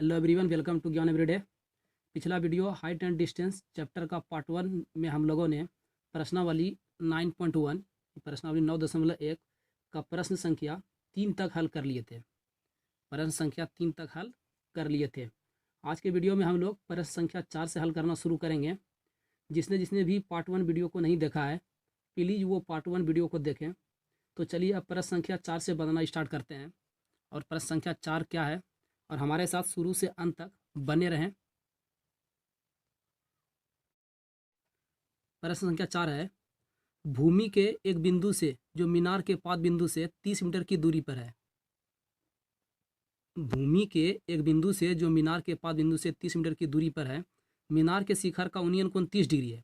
Hello everyone, welcome to ज्ञान everyday. पिछला video height and distance chapter का part 1 में हम लोगों ने प्रश्नावली 9.1 प्रश्नावली 9.1 का प्रश्न संख्या 3 तक हल कर लिए थे। प्रश्न संख्या 3 तक हल कर लिए थे। आज के वीडियो में हम लोग प्रश्न संख्या 4 से हल करना शुरू करेंगे। जिसने जिसने भी पार्ट 1 वीडियो को नहीं देखा है, प्लीज़ वो पार्ट 1 वीडियो को देखें। तो चलिए अब प्रश्न संख्या 4 से बनाना स्टार्ट करते हैं। और प्रश्न संख्या 4 क्या है, और हमारे साथ शुरू से अंत तक बने रहें। प्रश्न संख्या 4 है, भूमि के एक बिंदु से जो मीनार के पाद बिंदु से 30 मीटर की दूरी पर है। भूमि के एक बिंदु से जो मीनार के पाद बिंदु से 30 मीटर की दूरी पर है, मीनार के शिखर का उन्नयन कोण 30 डिग्री है।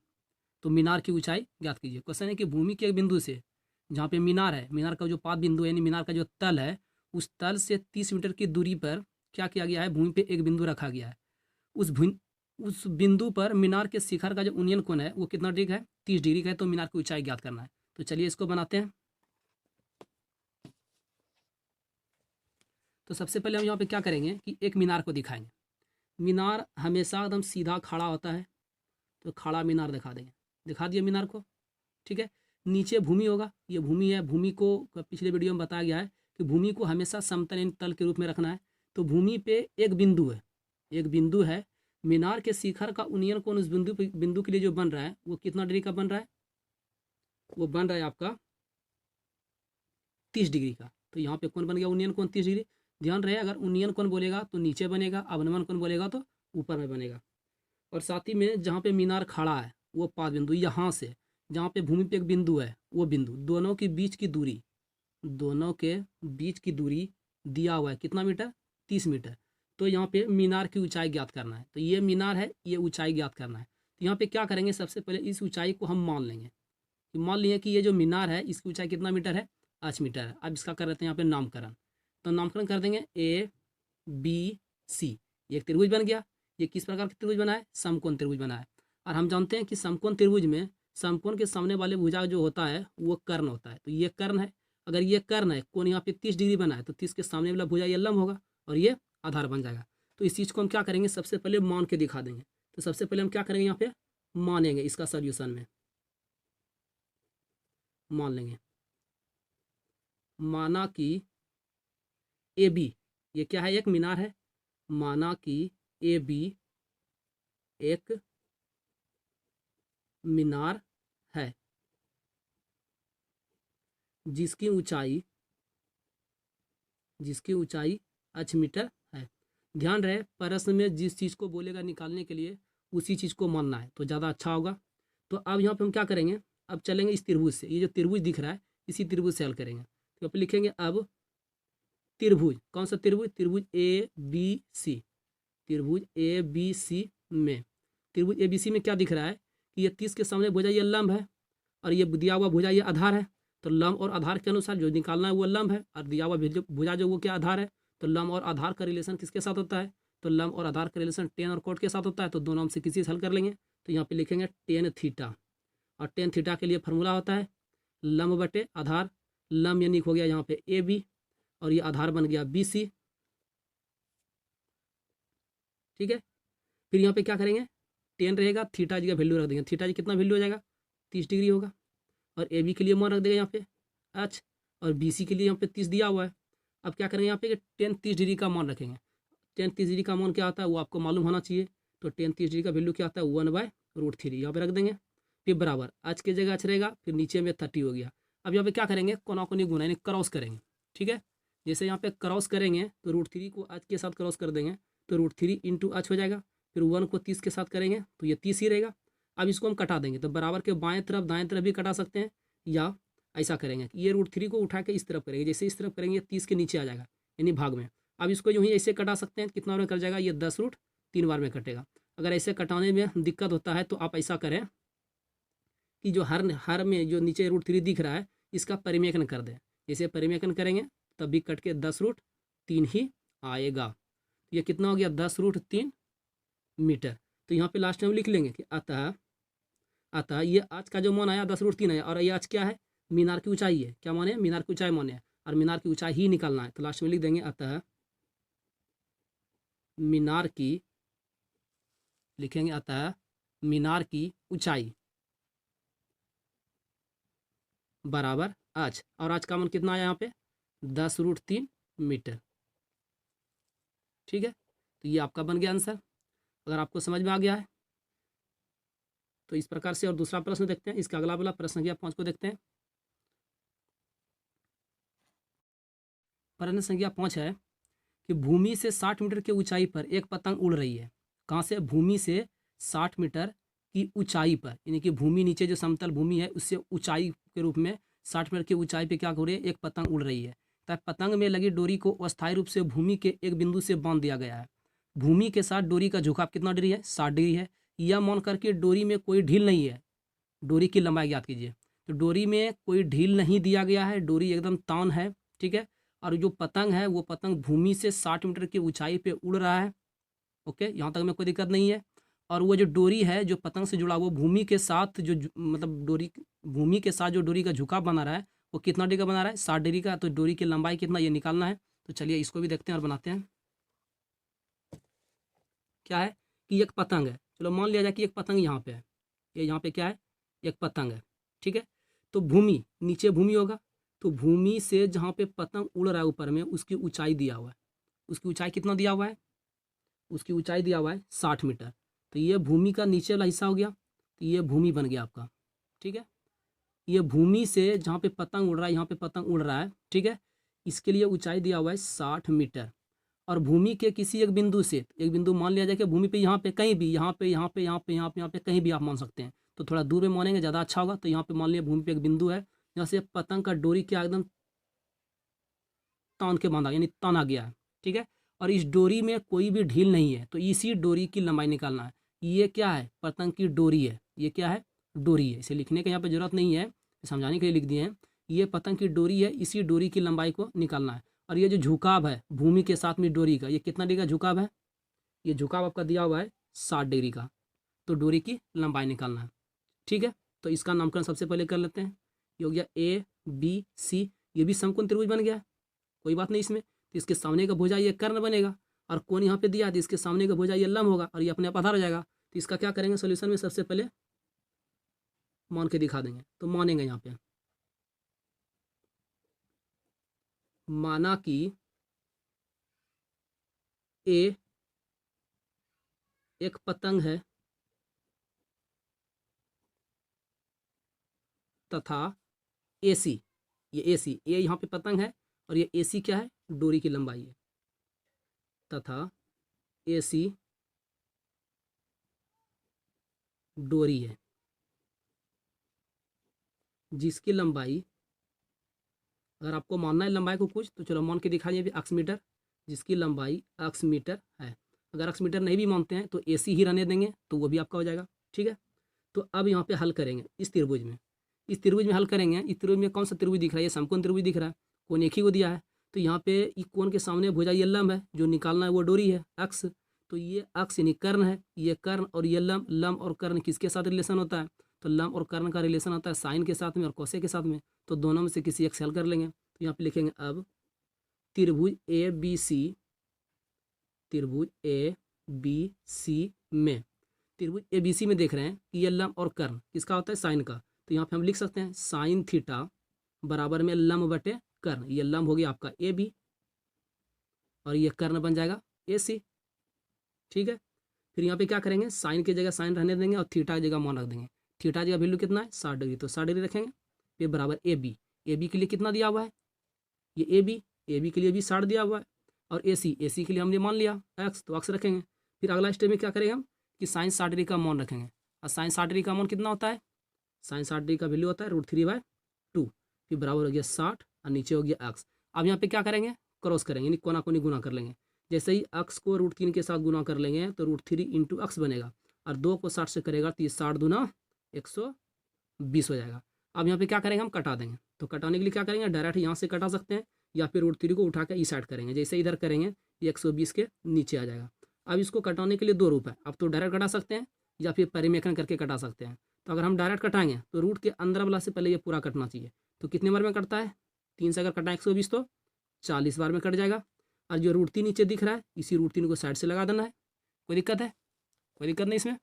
तो मीनार की ऊंचाई ज्ञात कीजिए। क्वेश्चन है कि भूमि के एक बिंदु से, जहाँ पे मीनार है, मीनार का जो पाद बिंदु है यानी मीनार का जो तल है, उस तल से 30 मीटर की दूरी पर क्या किया गया है, भूमि पे एक बिंदु रखा गया है। उस बिंदु पर मीनार के शिखर का जो उन्नयन कोण है वो कितना डिग्री है, 30 डिग्री का है। तो मीनार की ऊंचाई ज्ञात करना है। तो चलिए इसको बनाते हैं। तो सबसे पहले हम यहाँ पे क्या करेंगे कि एक मीनार को दिखाएंगे। मीनार हमेशा एकदम सीधा खड़ा होता है, तो खड़ा मीनार दिखा देंगे। दिखा दिए मीनार को, ठीक है। नीचे भूमि होगा, ये भूमि है। भूमि को पिछले वीडियो में बताया गया है कि भूमि को हमेशा समतल यानी तल के रूप में रखना है। तो भूमि पे एक बिंदु है, एक बिंदु है। मीनार के शिखर का उन्नयन कोण उस बिंदु के लिए जो बन रहा है वो कितना डिग्री का बन रहा है, वो बन रहा है आपका 30 डिग्री का। तो यहाँ पे कौन बन गया, उन्नयन कोण 30 डिग्री। ध्यान रहे, अगर उन्नयन कोण बोलेगा तो नीचे बनेगा, अवनमन कोण बोलेगा तो ऊपर में बनेगा। और साथ ही में जहाँ पे मीनार खड़ा है वो पाद बिंदु, यहाँ से जहाँ पे भूमि पे एक बिंदु है वो बिंदु, दोनों के बीच की दूरी, दोनों के बीच की दूरी दिया हुआ है कितना मीटर, 30 मीटर। तो यहाँ पे मीनार की ऊंचाई ज्ञात करना है। तो ये मीनार है, ये ऊंचाई ज्ञात करना है। तो यहाँ पे क्या करेंगे, सबसे पहले इस ऊंचाई को हम मान लेंगे कि मान लिए कि ये जो मीनार है इसकी ऊंचाई कितना मीटर है, 8 मीटर है। अब इसका कर देते हैं यहाँ पे नामकरण। तो नामकरण कर देंगे ABC। ये एक त्रिभुज बन गया। ये किस प्रकार का त्रिभुज बना है, समकोण त्रिभुज बना है। और हम जानते हैं कि समकोण त्रिभुज में समकोण के सामने वाले भुजा जो होता है वो कर्ण होता है। तो ये कर्ण है। अगर ये कर्ण है, कोण यहाँ पे 30 डिग्री बना है, तो 30 के सामने वाला भुजा ये लंब होगा और ये आधार बन जाएगा। तो इस चीज़ को हम क्या करेंगे, सबसे पहले मान के दिखा देंगे। तो सबसे पहले हम क्या करेंगे, यहाँ पे मानेंगे। इसका सोल्यूशन में मान लेंगे, माना कि AB, ये क्या है, एक मीनार है। माना कि AB एक मीनार है जिसकी ऊंचाई 8 मीटर है। ध्यान रहे, प्रश्न में जिस चीज़ को बोलेगा निकालने के लिए उसी चीज़ को मानना है तो ज़्यादा अच्छा होगा। तो अब यहाँ पे हम क्या करेंगे, अब चलेंगे इस त्रिभुज से। ये जो त्रिभुज दिख रहा है इसी त्रिभुज से हल करेंगे। तो यहाँ पे लिखेंगे अब त्रिभुज, कौन सा त्रिभुज, त्रिभुज ABC। त्रिभुज ABC में, त्रिभुज ABC में क्या दिख रहा है कि ये 30 के सामने भुजा ये लंब है और ये दिया हुआ भुजा ये आधार है। तो लंब और आधार के अनुसार जो निकालना है वो लंब है, और दिया हुआ भुजा जो वो क्या आधार है। तो लंब और आधार का रिलेशन किसके साथ होता है, तो लंब और आधार का रिलेशन टेन और कोट के साथ होता है। तो दोनों से किसी से हल कर लेंगे। तो यहाँ पे लिखेंगे टेन थीटा, और टेन थीटा के लिए फॉर्मूला होता है लंब बटे आधार। लंब यानी हो गया यहाँ पे AB और ये आधार बन गया BC, ठीक है। फिर यहाँ पे क्या करेंगे, टेन रहेगा, थीटा जी का वैल्यू रख देंगे। थीटा जी कितना वैल्यू हो जाएगा, 30 डिग्री होगा। और AB के लिए मान रख देगा यहाँ पे H, और BC के लिए यहाँ पे 30 दिया हुआ है। अब क्या करेंगे यहाँ पे कि टेन 30 डिग्री का मान रखेंगे। टेन 30 डिग्री का मान क्या आता है वो आपको मालूम होना चाहिए। तो टेन 30 डिग्री का वैल्यू क्या आता है, 1/√3 यहाँ पे रख देंगे। फिर बराबर H की जगह H रहेगा, फिर नीचे में 30 हो गया। अब यहाँ पे क्या करेंगे, कोना कोनी गुना यानी क्रॉस करेंगे, ठीक है। जैसे यहाँ पे क्रॉस करेंगे तो √3 को H के साथ क्रॉस कर देंगे तो √3 इंटू H हो जाएगा। फिर 1 को 30 के साथ करेंगे तो ये 30 ही रहेगा। अब इसको हम कटा देंगे, तो बराबर के बाएं तरफ दाएं तरफ भी कटा सकते हैं, या ऐसा करेंगे कि ये √3 को उठा के इस तरफ करेंगे। जैसे इस तरफ करेंगे 30 के नीचे आ जाएगा यानी भाग में। अब इसको यूँ ही ऐसे कटा सकते हैं, कितना बार कट जाएगा, ये 10√3 बार में कटेगा। अगर ऐसे कटाने में दिक्कत होता है तो आप ऐसा करें कि जो हर में जो नीचे √3 दिख रहा है इसका परिमेयकन कर दें। जैसे परिमेयकन करेंगे तब भी कट के 10√3 ही आएगा। ये कितना हो गया, 10√3 मीटर। तो यहाँ पे लास्ट में लिख लेंगे कि अतः ये आज का जो मान आया 10√3 आया, और ये आज क्या है, मीनार की ऊंचाई है। क्या माने, मीनार की ऊंचाई माने, और मीनार की ऊंचाई ही निकालना है। तो लास्ट में लिख देंगे अतः मीनार की, लिखेंगे अतः मीनार की ऊंचाई बराबर आज, और आज का मान कितना आया यहाँ पे 10√3 मीटर। ठीक है, तो ये आपका बन गया आंसर। अगर आपको समझ में आ गया है तो इस प्रकार से। और दूसरा प्रश्न देखते हैं, इसका अगला वाला प्रश्न संख्या 5 को देखते हैं। प्रश्न संख्या 5 है कि भूमि से 60 मीटर की ऊंचाई पर एक पतंग उड़ रही है। कहाँ से? भूमि से 60 मीटर की ऊंचाई पर, यानी कि भूमि नीचे जो समतल भूमि है उससे ऊंचाई के रूप में 60 मीटर की ऊंचाई पे क्या हो रही है, एक पतंग उड़ रही है। तब पतंग में लगी डोरी को अस्थायी रूप से भूमि के एक बिंदु से बांध दिया गया है। भूमि के साथ डोरी का झुकाव कितना डिग्री है? 60 डिग्री है। यह मान करके डोरी में कोई ढील नहीं है। डोरी की लंबाई ज्ञात कीजिए। तो डोरी में कोई ढील नहीं दिया गया है, डोरी एकदम तान है। ठीक है, और जो पतंग है वो पतंग भूमि से 60 मीटर की ऊंचाई पे उड़ रहा है। ओके, यहाँ तक में कोई दिक्कत नहीं है। और वो जो डोरी है जो पतंग से जुड़ा वो भूमि के साथ मतलब डोरी, भूमि के साथ जो डोरी का झुकाव बना रहा है वो कितना डिग्री का बना रहा है? 60 डिग्री का। तो डोरी की लंबाई कितना ये निकालना है। तो चलिए इसको भी देखते हैं और बनाते हैं। क्या है कि एक पतंग है, चलो मान लिया जाए कि एक पतंग यहाँ पे है, ये यहाँ पे क्या है, एक पतंग है। ठीक है, तो भूमि, नीचे भूमि होगा, तो भूमि से जहाँ पे पतंग उड़ रहा है ऊपर में उसकी ऊंचाई दिया हुआ है। उसकी ऊंचाई कितना दिया हुआ है? उसकी ऊंचाई दिया हुआ है 60 मीटर। तो ये भूमि का नीचे वाला हिस्सा हो गया, तो ये भूमि बन गया आपका। ठीक है, ये भूमि से जहाँ पे पतंग उड़ रहा है, यहाँ पे पतंग उड़ रहा है। ठीक है, इसके लिए ऊंचाई दिया हुआ है 60 मीटर। और भूमि के किसी एक बिंदु से, एक बिंदु मान लिया जाए कि भूमि पे यहाँ पे कहीं भी, यहाँ पे यहाँ पे यहाँ पे यहाँ पे यहाँ पे कहीं भी आप मान सकते हैं। तो थोड़ा दूर में मानेंगे ज़्यादा अच्छा होगा। तो यहाँ पे मान लिया भूमि पे एक बिंदु है जहाँ से पतंग का डोरी क्या एकदम तान के बांधा, यानी ताना गया है। ठीक है, और इस डोरी में कोई भी ढील नहीं है, तो इसी डोरी की लंबाई निकालना है। ये क्या है? पतंग की डोरी है। ये क्या है? डोरी है। इसे लिखने की यहाँ पे जरूरत नहीं है, समझाने के लिए लिख दिए हैं। ये पतंग की डोरी है, इसी डोरी की लंबाई को निकालना है। और ये जो झुकाव है भूमि के साथ में डोरी का, ये कितना डिग्री का झुकाव है? ये झुकाव आपका दिया हुआ है 60 डिग्री का। तो डोरी की लंबाई निकालना है। ठीक है, तो इसका नामकरण सबसे पहले कर लेते हैं। ये हो गया ABC। ये भी समकोण त्रिभुज बन गया, कोई बात नहीं इसमें। तो इसके सामने का भुजा ये कर्ण बनेगा, और कोण यहाँ पे दिया है तो इसके सामने का भुजा ये लंब होगा, और ये अपने आप आधा हो जाएगा। तो इसका क्या करेंगे सोल्यूशन में, सबसे पहले मान के दिखा देंगे। तो मानेंगे यहाँ पे, माना कि ए एक पतंग है तथा AC, ये AC, ए यहाँ पे पतंग है और ये AC क्या है? डोरी की लंबाई है। तथा AC डोरी है जिसकी लंबाई, अगर आपको मानना है लंबाई को कुछ तो चलो मान के दिखाइए भी अक्ष मीटर, जिसकी लंबाई अक्ष मीटर है। अगर अक्ष मीटर नहीं भी मानते हैं तो AC ही रहने देंगे, तो वो भी आपका हो जाएगा। ठीक है, तो अब यहाँ पे हल करेंगे इस त्रिभुज में। इस त्रिभुज में हल करेंगे। इस त्रिभुज में कौन सा त्रिभुज दिख रहा है? ये समकोण त्रिभुज दिख रहा है, कोण एक ही को दिया है। तो यहाँ पे इस कोण के सामने भुजा ये लंब है, जो निकालना है वो डोरी है अक्ष। तो ये अक्ष यानी कर्ण है, ये कर्ण और ये लंब। लंब और कर्ण किसके साथ रिलेशन होता है? तो लंब और कर्ण का रिलेशन होता है साइन के साथ में और कोसे के साथ में। तो दोनों में से किसी एक से हल कर लेंगे। तो यहाँ पे लिखेंगे अब त्रिभुज ABC, त्रिभुज ABC में, त्रिभुज ABC में देख रहे हैं कि ये लंब और कर्ण किसका होता है? साइन का। तो यहाँ पे हम लिख सकते हैं साइन थीटा बराबर में लंब बटे कर्ण। ये लंब हो गया आपका AB और ये कर्ण बन जाएगा AC। ठीक है, फिर यहाँ पे क्या करेंगे, साइन की जगह साइन रहने देंगे और थीटा की जगह मान रख देंगे। थीटा की वैल्यू कितना है? 60 डिग्री, तो 60 डिग्री रखेंगे। फिर बराबर AB, AB के लिए कितना दिया हुआ है? ये AB के लिए भी 60 दिया हुआ है। और AC के लिए हमने मान लिया x, तो x रखेंगे। फिर अगला स्टेप में क्या करेंगे हम कि साइन 60 डिग्री का मान रखेंगे। और साइन 60 डिग्री का मान कितना होता है? साइन 60 डिग्री का वैल्यू होता है √3/2। फिर बराबर हो गया 60 और नीचे हो गया x। अब यहाँ पे क्या करेंगे, क्रॉस करेंगे, यानी कोना कोनी गुना कर लेंगे। जैसे ही x को √3 के साथ गुना कर लेंगे तो √3 × x बनेगा, और 2 को 60 से करेगा तो ये 60 दूना 120 हो जाएगा। अब यहाँ पे क्या करेंगे, हम कटा देंगे। तो कटाने के लिए क्या करेंगे, डायरेक्ट यहाँ से कटा सकते हैं या फिर √3 को उठा के इस साइड करेंगे। जैसे इधर करेंगे ये 120 के नीचे आ जाएगा। अब इसको कटाने के लिए 2 रूप है, अब तो डायरेक्ट कटा सकते हैं या फिर परिमेखन करके कटा सकते हैं। तो अगर हम डायरेक्ट कटाएंगे तो रूट के अंदर वाला से पहले ये पूरा कटना चाहिए। तो कितने बार में कटता है? 3 से अगर कटा 120 तो 40 बार में कट जाएगा। और जो √3 नीचे दिख रहा है इसी √3 को साइड से लगा देना है। कोई दिक्कत है? कोई दिक्कत नहीं इसमें।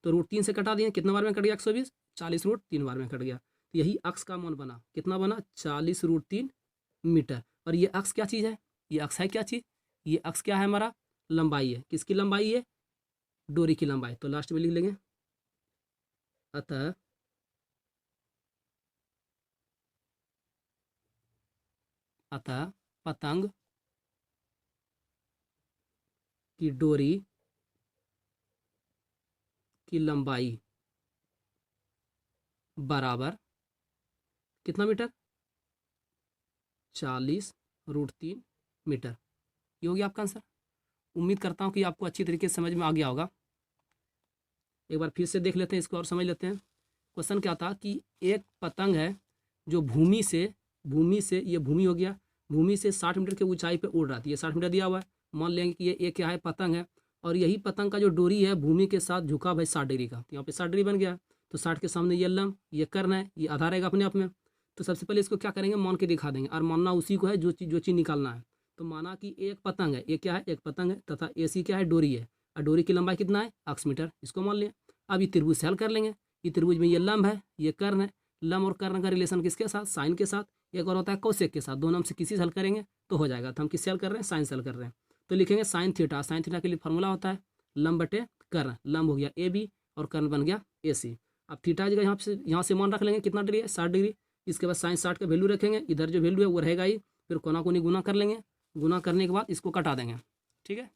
तो √3 से कटा दिए, कितना बार में कट गया 120, 40√3 बार में कट गया। तो यही अक्स का मान बना, कितना बना 40√3 मीटर। और ये अक्स क्या चीज़ है? ये अक्स है क्या चीज़? ये अक्स क्या है हमारा? लंबाई है। किसकी लंबाई है? डोरी की लंबाई। तो लास्ट में लिख लेंगे अतः पतंग की डोरी की लंबाई बराबर कितना मीटर? 40√3 मीटर। ये हो गया आपका आंसर। उम्मीद करता हूँ कि आपको अच्छी तरीके से समझ में आ गया होगा। एक बार फिर से देख लेते हैं इसको और समझ लेते हैं। क्वेश्चन क्या था कि एक पतंग है जो भूमि से ये भूमि हो गया, भूमि से 60 मीटर की ऊंचाई पे उड़ रहा था। ये 60 मीटर दिया हुआ है। मान लेंगे कि ये क्या है? पतंग है। और यही पतंग का जो डोरी है भूमि के साथ झुका भाई 60 डिग्री का। तो यहाँ पे 60 डिग्री बन गया। तो 60 के सामने ये लंब, ये कर्ण है, ये आधा रहेगा अपने आप में। तो सबसे पहले इसको क्या करेंगे? मान के दिखा देंगे। और मानना उसी को है जो चीज़ निकालना है। तो माना कि एक पतंग है, ये क्या है? एक पतंग है तथा AC क्या है? डोरी है। और डोरी की लंबाई कितना है? 80 मीटर। इसको मान लिया। अब ये त्रिभुज से हल कर लेंगे। ये त्रिभुज में ये लंब है, ये कर्ण है। लंब और कर्ण का रिलेशन किसके साथ? साइन के साथ। एक और होता है कौशिक के साथ। दोनों में से किसी से हल करेंगे तो हो जाएगा। तो हम किससे हल कर रहे हैं? साइन से हल कर रहे हैं। तो लिखेंगे साइन थीटा। साइन थीटा के लिए फॉर्मूला होता है लंब बटे कर्ण। लंब हो गया AB और कर्ण बन गया AC। अब थीटा जगह यहाँ से मान रख लेंगे, कितना डिग्री है? 60 डिग्री। इसके बाद साइन 60 का वैल्यू रखेंगे, इधर जो वैल्यू है वो रहेगा ही। फिर कोना कोनी गुना कर लेंगे। गुना करने के बाद इसको कटा देंगे। ठीक है,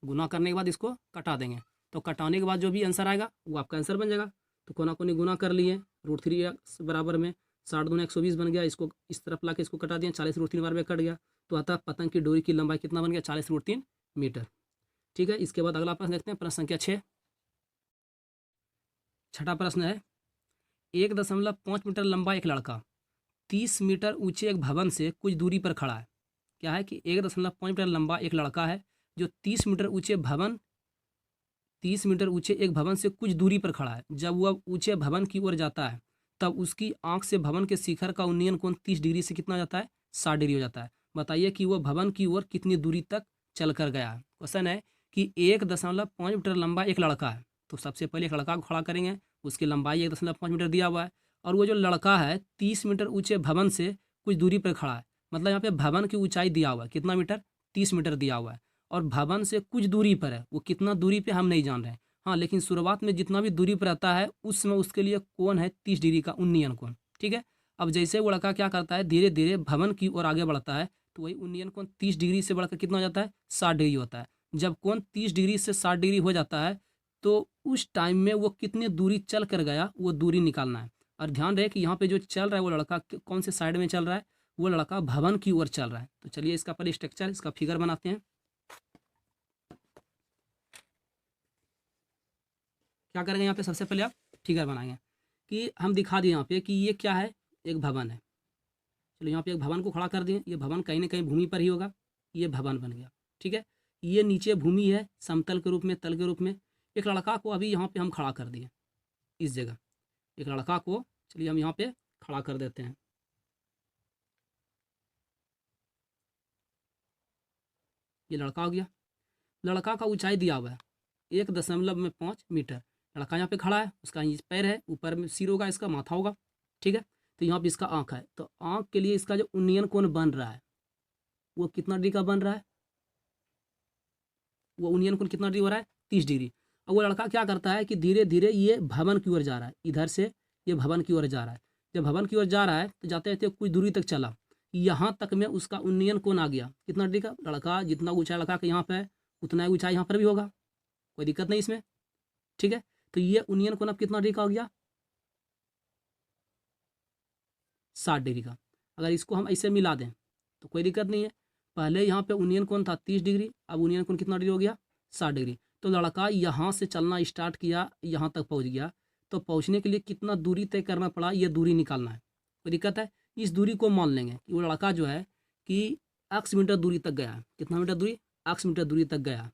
गुना करने के बाद इसको कटा देंगे। तो कटाने के बाद जो भी आंसर आएगा वो आपका आंसर बन जाएगा। तो कोना कोनी गुना कर लिए, √3 बराबर में 60 दूना 120 बन गया। इसको इस तरफ ला के इसको कटा दिया, 40√3 बार में कट गया। तो अतः पतंग की डोरी की लंबाई कितना बन गया? 40√3 मीटर। ठीक है, इसके बाद अगला प्रश्न देखते हैं। प्रश्न संख्या 6। छठा प्रश्न है 1.5 मीटर लंबा एक लड़का 30 मीटर ऊंचे एक भवन से कुछ दूरी पर खड़ा है। क्या है कि 1.5 मीटर लंबा एक लड़का है जो 30 मीटर ऊंचे एक भवन से कुछ दूरी पर खड़ा है। जब वह ऊंचे भवन की ओर जाता है तब उसकी आंख से भवन के शिखर का उन्नयन कोण 30 डिग्री से कितना जाता है? 60 डिग्री हो जाता है। बताइए कि वह भवन की ओर कितनी दूरी तक चल कर गया है। क्वेश्चन है कि 1.5 मीटर लंबा एक लड़का है। तो सबसे पहले एक लड़का को खड़ा करेंगे, उसकी लंबाई 1.5 मीटर दिया हुआ है। और वो जो लड़का है 30 मीटर ऊंचे भवन से कुछ दूरी पर खड़ा है। मतलब यहाँ पे भवन की ऊंचाई दिया हुआ है, कितना मीटर? 30 मीटर दिया हुआ है। और भवन से कुछ दूरी पर है, वो कितना दूरी पे हम नहीं जान रहे हैं। हाँ, लेकिन शुरुआत में जितना भी दूरी पर रहता है उस समय उसके लिए कोण है 30 डिग्री का उन्नयन कोण। ठीक है, अब जैसे वो लड़का क्या करता है? धीरे धीरे भवन की ओर आगे बढ़ता है तो वही उन्नयन कोण 30 डिग्री से बढ़कर कितना हो जाता है? 60 डिग्री होता है। जब कोण 30 डिग्री से 60 डिग्री हो जाता है तो उस टाइम में वो कितनी दूरी चल कर गया वो दूरी निकालना है। और ध्यान रहे कि यहाँ पे जो चल रहा है वो लड़का कौन से साइड में चल रहा है? वो लड़का भवन की ओर चल रहा है। तो चलिए इसका पहले स्ट्रक्चर, इसका फिगर बनाते हैं। क्या करेंगे यहाँ पे? सबसे पहले आप फिगर बनाएंगे कि हम दिखा दिए यहाँ पे कि ये क्या है? एक भवन है। चलो यहाँ पे एक भवन को खड़ा कर दिए। ये भवन कहीं ना कहीं भूमि पर ही होगा। ये भवन बन गया। ठीक है, ये नीचे भूमि है समतल के रूप में, तल के रूप में। एक लड़का को अभी यहाँ पे हम खड़ा कर दिए इस जगह। एक लड़का को चलिए हम यहाँ पे खड़ा कर देते हैं। ये लड़का हो गया। लड़का का ऊंचाई दिया हुआ है 1.5 मीटर। लड़का यहाँ पे खड़ा है, उसका पैर है, ऊपर में सिर होगा, इसका माथा होगा। ठीक है, तो यहाँ पे इसका आँख है। तो आँख के लिए इसका जो उन्नयन कोण बन रहा है वो कितना डिग्री का बन रहा है? वो उन्नयन कोण कितना डिग्री हो रहा है? 30 डिग्री। और वो लड़का क्या करता है कि धीरे धीरे ये भवन की ओर जा रहा है। इधर से ये भवन की ओर जा रहा है। जब भवन की ओर जा रहा है तो जाते जाते कुछ दूरी तक चला, यहाँ तक में उसका उन्नयन कोण आ गया कितना डिग्री का? लड़का जितना ऊंचाई लड़का के यहाँ पे है उतना ही ऊंचाई यहाँ पर भी होगा। कोई दिक्कत नहीं इसमें। ठीक है, तो ये उन्नयन कोण अब कितना डिग्री का हो गया? 60 डिग्री का। अगर इसको हम ऐसे मिला दें तो कोई दिक्कत नहीं है। पहले यहाँ पे उन्नयन कोण था 30 डिग्री, अब उन्नयन कोण कितना डिग्री हो गया? 60 डिग्री। तो लड़का यहाँ से चलना स्टार्ट किया, यहाँ तक पहुँच गया। तो पहुँचने के लिए कितना दूरी तय करना पड़ा? ये दूरी निकालना है। कोई दिक्कत है? इस दूरी को मान लेंगे कि वो लड़का जो है कि x मीटर दूरी तक गया है। कितना मीटर दूरी? x मीटर दूरी तक गया।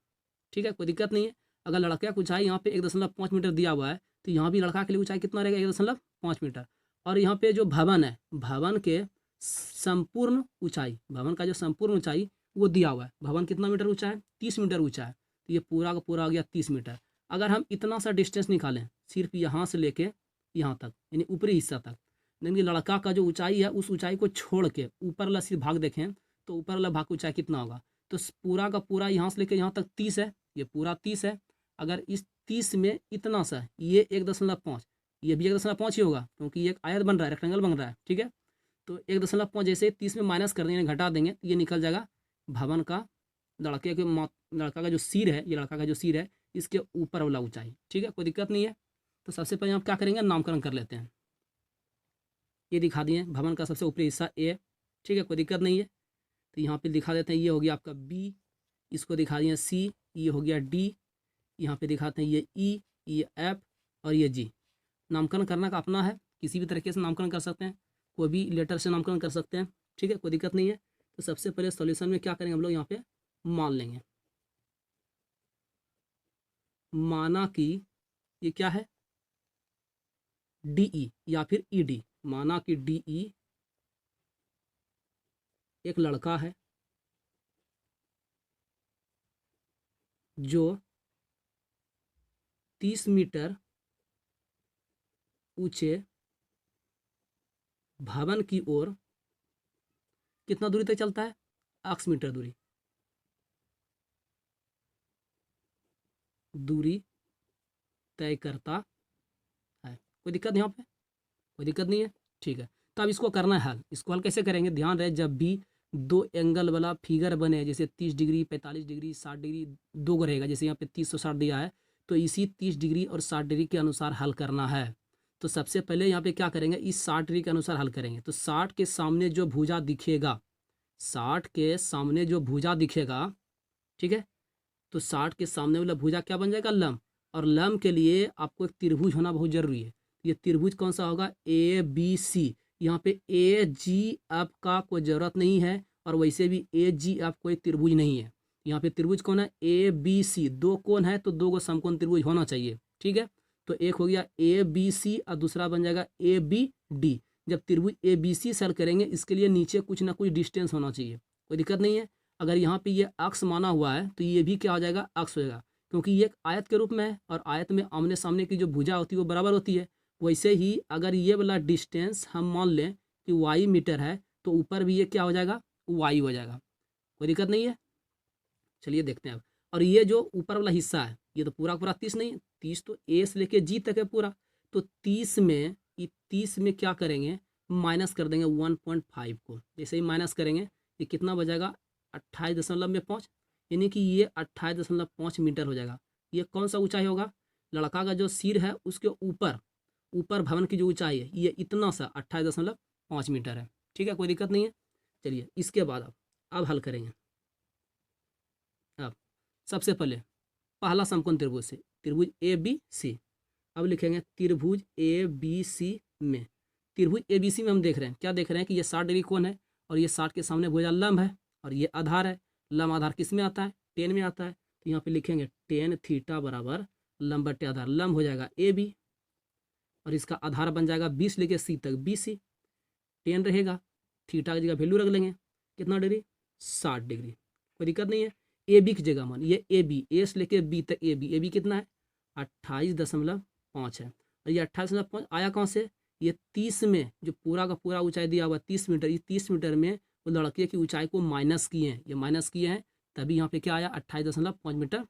ठीक है, कोई दिक्कत नहीं है। अगर लड़का की ऊंचाई यहाँ पे 1.5 मीटर दिया हुआ है तो यहाँ भी लड़का के लिए ऊंचाई कितना रहेगा? 1.5 मीटर। और यहाँ पे जो भवन है, भवन के संपूर्ण ऊंचाई, भवन का जो संपूर्ण ऊंचाई वो दिया हुआ है। भवन कितना मीटर ऊंचा है? 30 मीटर ऊंचा है, तो ये पूरा का पूरा आ गया 30 मीटर। अगर हम इतना सा डिस्टेंस निकालें सिर्फ यहाँ से लेके यहाँ तक, यानी ऊपरी हिस्सा तक, यानी लड़का का जो ऊंचाई है उस ऊंचाई को छोड़ के ऊपर वाला सिर्फ भाग देखें तो ऊपर वाला भाग की ऊंचाई कितना होगा? तो पूरा का पूरा यहाँ से लेके यहाँ तक 30 है, ये पूरा 30 है। अगर इस 30 में इतना सा, ये 1.5, ये भी 1.5 ही होगा क्योंकि ये एक आयत बन रहा है, रेक्टेंगल बन रहा है, ठीक है। तो 1.5 जैसे 30 में माइनस कर देंगे, घटा देंगे, तो ये निकल जाएगा भवन का, लड़का का जो सिर है, ये लड़का का जो सिर है इसके ऊपर वाला ऊंचाई, ठीक है, कोई दिक्कत नहीं है। तो सबसे पहले हम क्या करेंगे? नामकरण कर लेते हैं। ये दिखा दिए भवन का सबसे ऊपरी हिस्सा ए, ठीक है, कोई दिक्कत नहीं है। तो यहाँ पे दिखा देते हैं, ये हो गया आपका बी, इसको दिखा दिए सी, ये हो गया डी, यहाँ पे दिखाते हैं ये ई, ये एफ और ये जी। नामकरण करना का अपना है, किसी भी तरीके से नामकरण कर सकते हैं, कोई भी लेटर से नामकरण कर सकते हैं, ठीक है, कोई दिक्कत नहीं है। तो सबसे पहले सॉल्यूशन में क्या करेंगे हम लोग? यहाँ पे मान लेंगे, माना कि ये क्या है? डीई या फिर ईडी। माना कि डीई एक लड़का है जो 30 मीटर ऊंचे भवन की ओर कितना दूरी तक चलता है? 8 मीटर दूरी तय करता है। कोई दिक्कत यहाँ पे? कोई दिक्कत नहीं है, ठीक है। तो अब इसको करना है हल। इसको हल कैसे करेंगे? ध्यान रहे, जब भी दो एंगल वाला फिगर बने, जैसे 30 डिग्री, 45 डिग्री, 60 डिग्री, दो को रहेगा, जैसे यहाँ पे 30 और 60 दिया है, तो इसी 30 डिग्री और 60 डिग्री के अनुसार हल करना है। तो सबसे पहले यहाँ पे क्या करेंगे? इस 60 डिग्री के अनुसार हल करेंगे। तो 60 के सामने जो भुजा दिखेगा, 60 के सामने जो भुजा दिखेगा, ठीक है, तो 60 के सामने वाला भुजा क्या बन जाएगा? लंब। और लंब के लिए आपको एक त्रिभुज होना बहुत जरूरी है। ये त्रिभुज कौन सा होगा? A B C. यहाँ पे ए जी एफ का कोई ज़रूरत नहीं है, और वैसे भी ए जी एफ कोई त्रिभुज नहीं है। यहाँ पे त्रिभुज कौन है? A B C. दो कोण है तो दो को समकोण त्रिभुज होना चाहिए, ठीक है। तो एक हो गया ए बी सी और दूसरा बन जाएगा ए बी डी। जब त्रिभुज ए बी सी सर करेंगे, इसके लिए नीचे कुछ ना कुछ डिस्टेंस होना चाहिए, कोई दिक्कत नहीं है। अगर यहाँ पे ये अक्ष माना हुआ है तो ये भी क्या हो जाएगा? अक्ष हो जाएगा, क्योंकि ये एक आयत के रूप में है, और आयत में आमने सामने की जो भुजा होती है वो बराबर होती है। वैसे ही अगर ये वाला डिस्टेंस हम मान लें कि वाई मीटर है, तो ऊपर भी ये क्या हो जाएगा? वाई हो जाएगा, कोई दिक्कत नहीं है। चलिए देखते हैं अब। और ये जो ऊपर वाला हिस्सा है, ये तो पूरा पूरा 30 नहीं है, 30 तो ए से लेके जी तक है पूरा। तो 30 में क्या करेंगे? माइनस कर देंगे 1.5 को। जैसे ही माइनस करेंगे, ये कितना बचेगा? 28.5, यानी कि ये 28.5 मीटर हो जाएगा। ये कौन सा ऊंचाई होगा? लड़का का जो सिर है उसके ऊपर भवन की जो ऊंचाई है, ये इतना सा 28.5 मीटर है, ठीक है, कोई दिक्कत नहीं है। चलिए इसके बाद अब हल करेंगे। अब सबसे पहले पहला समकोण त्रिभुज से, त्रिभुज ए बी सी। अब लिखेंगे त्रिभुज ए बी सी में, त्रिभुज ए बी सी में हम देख रहे हैं, क्या देख रहे हैं कि ये 60 डिग्री कोण है, और ये 60 के सामने भुजा लंब है, और ये आधार है। लंब आधार किस में आता है? टेन में आता है। तो यहाँ पे लिखेंगे टेन थीटा बराबर लंब बटे आधार। लंब हो जाएगा ए बी, और इसका आधार बन जाएगा 20 लेके सी तक बी सी। टेन रहेगा, थीटा की जगह वैल्यू रख लेंगे, कितना डिग्री? 60 डिग्री, कोई दिक्कत नहीं है। ए बी की जगह मान, ये ए बी, ए से लेके बी तक ए बी कितना है? 28.5 है। और ये 28.5 आया कहाँ से? ये 30 में जो पूरा का पूरा ऊंचाई दिया हुआ 30 मीटर, ये 30 मीटर में वो लड़के की ऊंचाई को माइनस किए हैं, ये माइनस किए हैं, तभी यहाँ पे क्या आया? 28.5 मीटर।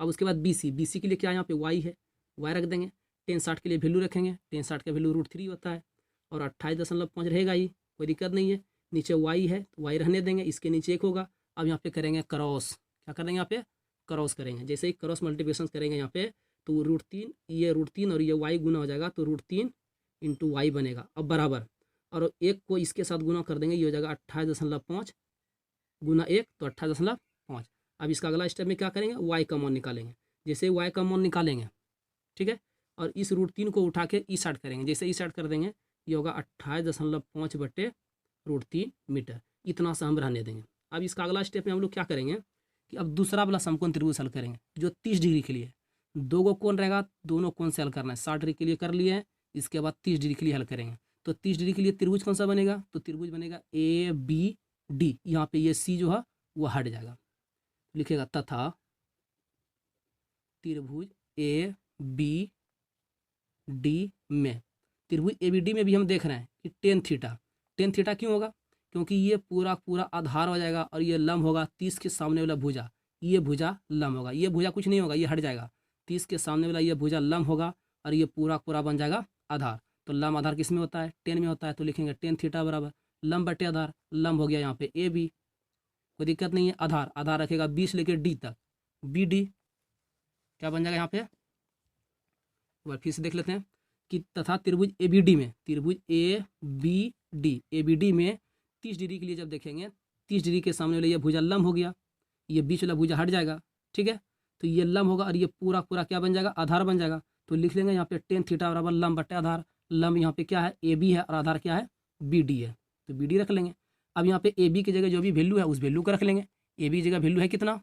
अब उसके बाद बी सी के लिए क्या यहाँ पे? वाई है, वाई रख देंगे। टेन 60 के लिए वैल्यू रखेंगे, टेन 60 का वैल्यू √3 होता है, और 28.5 रहेगा ही, कोई दिक्कत नहीं है। नीचे वाई है तो वाई रहने देंगे, इसके नीचे एक होगा। अब यहाँ पे करेंगे क्रॉस, क्या करेंगे? यहाँ पे क्रॉस करेंगे। जैसे ही क्रॉस मल्टीप्लिकेशन करेंगे यहाँ पे, तो √3, ये √3 और ये वाई गुना हो जाएगा, तो √3 × वाई बनेगा, अब बराबर। और एक को इसके साथ गुना कर देंगे, ये हो जाएगा 28.5 गुना 1, तो 28.5। अब इसका अगला स्टेप में क्या करेंगे? वाई का मान निकालेंगे। जैसे वाई का मान निकालेंगे, ठीक है, और इस √3 को उठा के ई साइड करेंगे। जैसे ई साइड कर देंगे, ये होगा 28.5 बटे √3 मीटर। इतना सा हम रहने देंगे। अब इसका अगला स्टेप में हम लोग क्या करेंगे कि अब दूसरा वाला समकोण त्रिभुज हल करेंगे, जो 30 डिग्री के लिए। दो को कोण रहेगा, दोनों कोण से हल करना है। 60 डिग्री के लिए कर लिए हैं, इसके बाद 30 डिग्री के लिए हल करेंगे। तो 30 डिग्री के लिए त्रिभुज कौन सा बनेगा, तो त्रिभुज बनेगा ABD। यहाँ पे ये C जो है वो हट जाएगा, लिखेगा तथा त्रिभुज ABD में, त्रिभुज ABD में भी हम देख रहे हैं कि टेन थीटा क्यों होगा, क्योंकि ये पूरा पूरा आधार हो जाएगा और ये लंब होगा 30 के सामने वाला भुजा, ये भुजा लंब होगा, ये भुजा कुछ नहीं होगा, ये हट जाएगा, 30 के सामने वाला ये भुजा लंब होगा और ये पूरा पूरा बन जाएगा आधार। तो लंब आधार किस में होता है, टेन में होता है, तो लिखेंगे टेन थीटा बराबर लंब बटे आधार, लंब हो गया यहाँ पे AB, कोई दिक्कत नहीं है, आधार आधार रखेगा 20 लेके D तक, BD क्या बन जाएगा यहाँ पे, एक बार फिर से देख लेते हैं कि तथा त्रिभुज ABD में, त्रिभुज ABD में 30 डिग्री के लिए जब देखेंगे 30 डिग्री के सामने वाला ये भुजा लंब हो गया, ये बीच वाला भुजा हट जाएगा, ठीक है, तो ये लंब होगा और ये पूरा पूरा क्या बन जाएगा, आधार बन जाएगा। तो लिख लेंगे यहाँ पे टेन थीटा बराबर लंब बटे आधार, लंब यहाँ पे क्या है AB है और आधार क्या है BD है, तो BD रख लेंगे। अब यहाँ पे AB की जगह जो भी वैल्यू है उस वैल्यू को रख लेंगे, AB की जगह वैल्यू है कितना,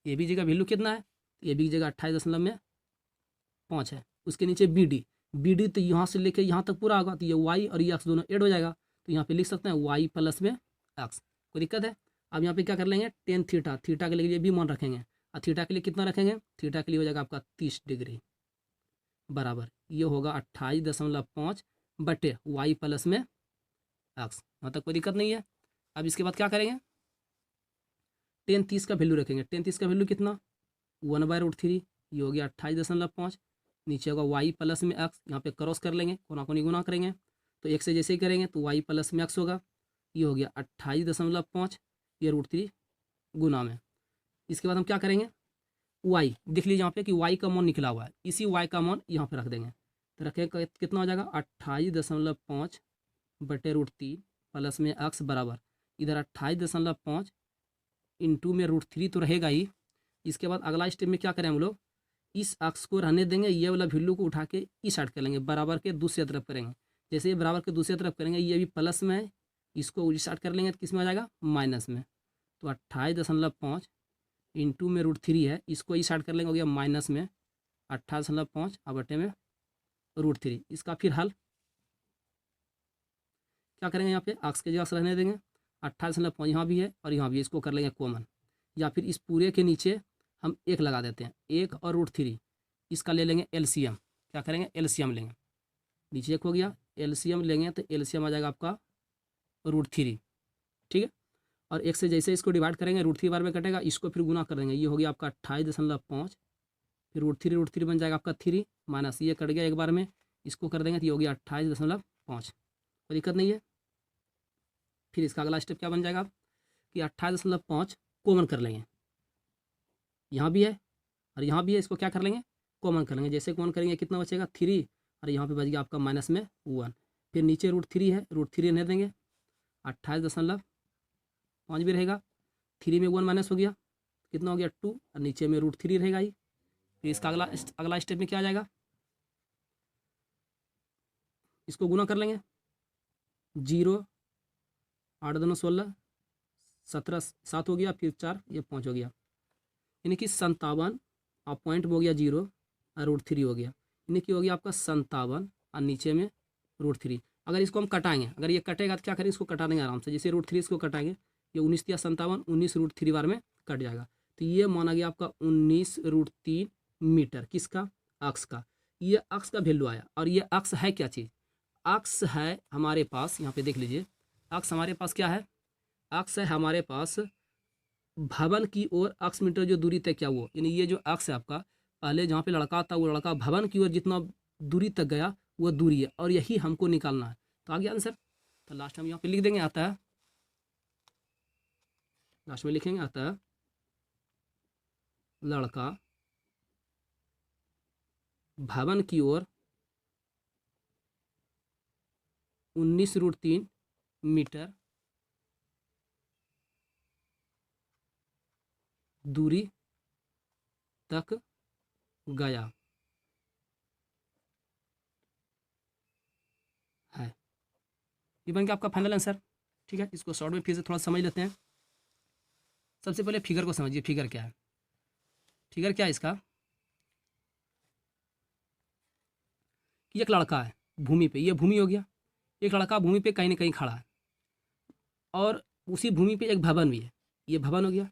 AB की जगह वैल्यू कितना है, AB की जगह 28.5 है, उसके नीचे BD तो यहाँ से लेके यहाँ तक पूरा होगा, तो ये Y और ये X दोनों ऐड हो जाएगा, तो यहाँ पे लिख सकते हैं Y प्लस में X, कोई दिक्कत है। अब यहाँ पे क्या कर लेंगे टेन थीटा, थीटा के लिए भी मान रखेंगे, और थीटा के लिए कितना रखेंगे, थीटा के लिए हो जाएगा आपका 30 डिग्री बराबर, ये होगा 28.5 बटे Y प्लस में X, यहाँ तक कोई दिक्कत नहीं है। अब इसके बाद क्या करेंगे, टेन 30 का वैल्यू रखेंगे, टेन 30 का वैल्यू कितना 1/√3, ये हो गया 28.5, नीचे होगा Y प्लस में X, यहाँ पे क्रॉस कर लेंगे, कोना कोनी गुना करेंगे, तो एक से जैसे ही करेंगे तो Y प्लस में X होगा, ये हो गया 28.5, ये √3 गुना में। इसके बाद हम क्या करेंगे, Y देख लीजिए यहाँ पे कि Y का मान निकला हुआ है, इसी Y का मान यहाँ पे रख देंगे, तो रखेंगे कितना हो जाएगा 28.5 बटे √3 प्लस में X बराबर, इधर 28.5 इंटू में √3 तो रहेगा ही। इसके बाद अगला स्टेप में क्या करें हम लोग, इस अक्स को रहने देंगे, ये वाला वैल्यू को उठा के इस साइड कर लेंगे, बराबर के दूसरी तरफ करेंगे, जैसे ये बराबर के दूसरी तरफ करेंगे ये भी प्लस में है, इसको इस साइड कर लेंगे तो किस में आ जाएगा माइनस में, तो 28.5 इंटू में √3 है, इसको इस साइड कर लेंगे, हो गया माइनस में 28.5 और बटे में √3। इसका फिर हल क्या करेंगे, यहाँ पे अक्स के जगह रहने देंगे, 28.5 यहाँ भी है और यहाँ भी है, इसको कर लेंगे कॉमन, या फिर इस पूरे के नीचे हम एक लगा देते हैं, एक और √3, इसका ले लेंगे LCM, क्या करेंगे LCM लेंगे, नीचे एक हो गया LCM लेंगे तो LCM आ जाएगा आपका √3, ठीक है, और एक से जैसे इसको डिवाइड करेंगे √3 बार में कटेगा, इसको फिर गुना कर देंगे, ये हो गया आपका 28.5, फिर √3 बन जाएगा आपका 3 माइनस ये कट गया एक बार में, इसको कर देंगे तो ये हो गया 28.5, कोई दिक्कत नहीं है। फिर इसका अगला स्टेप क्या बन जाएगा कि 28.5 कॉमन कर लेंगे, यहाँ भी है और यहाँ भी है, इसको क्या कर लेंगे कॉमन कर लेंगे, जैसे कॉमन करेंगे कितना बचेगा 3 और यहाँ पे बच गया आपका माइनस में 1, फिर नीचे √3 है, √3 रहने देंगे, 28.5 भी रहेगा, 3 में 1 माइनस हो गया, कितना हो गया 2 और नीचे में √3 रहेगा ही। फिर इसका अगला स्टेप में क्या आ जाएगा, इसको गुना कर लेंगे, 0 8 2 16 17 7 हो गया, फिर 4 ये 5 हो गया, यानी कि 57 और पॉइंट हो गया 0 और √3 हो गया, यानी कि हो गया आपका 57 और नीचे में √3। अगर इसको हम कटाएंगे, अगर ये कटेगा तो क्या करेंगे, इसको कटा देंगे आराम से, जैसे √3 इसको कटाएंगे, ये 19 या 57 19 √3 बार में कट जाएगा, तो ये माना गया आपका 19√3 मीटर, किसका अक्स का, ये अक्स का वैल्यू आया। और ये अक्स है क्या चीज़, अक्स है हमारे पास, यहाँ पे देख लीजिए अक्स हमारे पास क्या है, अक्स है हमारे पास भवन की ओर अक्स मीटर जो दूरी तय किया वो, यानी ये जो अक्स है आपका, पहले जहाँ पे लड़का था वो लड़का भवन की ओर जितना दूरी तक गया वो दूरी है, और यही हमको निकालना है। तो आ गया आंसर, तो लास्ट हम यहाँ पे लिख देंगे, आता है लास्ट में लिखेंगे, आता है लड़का भवन की ओर 19√3 मीटर दूरी तक गया है। ये बन गया आपका फाइनल आंसर, ठीक है। इसको शॉर्ट में फिर से थोड़ा समझ लेते हैं। सबसे पहले फिगर को समझिए, फिगर क्या है, फिगर क्या है इसका, कि एक लड़का है भूमि पे, ये भूमि हो गया, एक लड़का भूमि पे कहीं ना कहीं खड़ा है और उसी भूमि पे एक भवन भी है। ये भवन हो गया।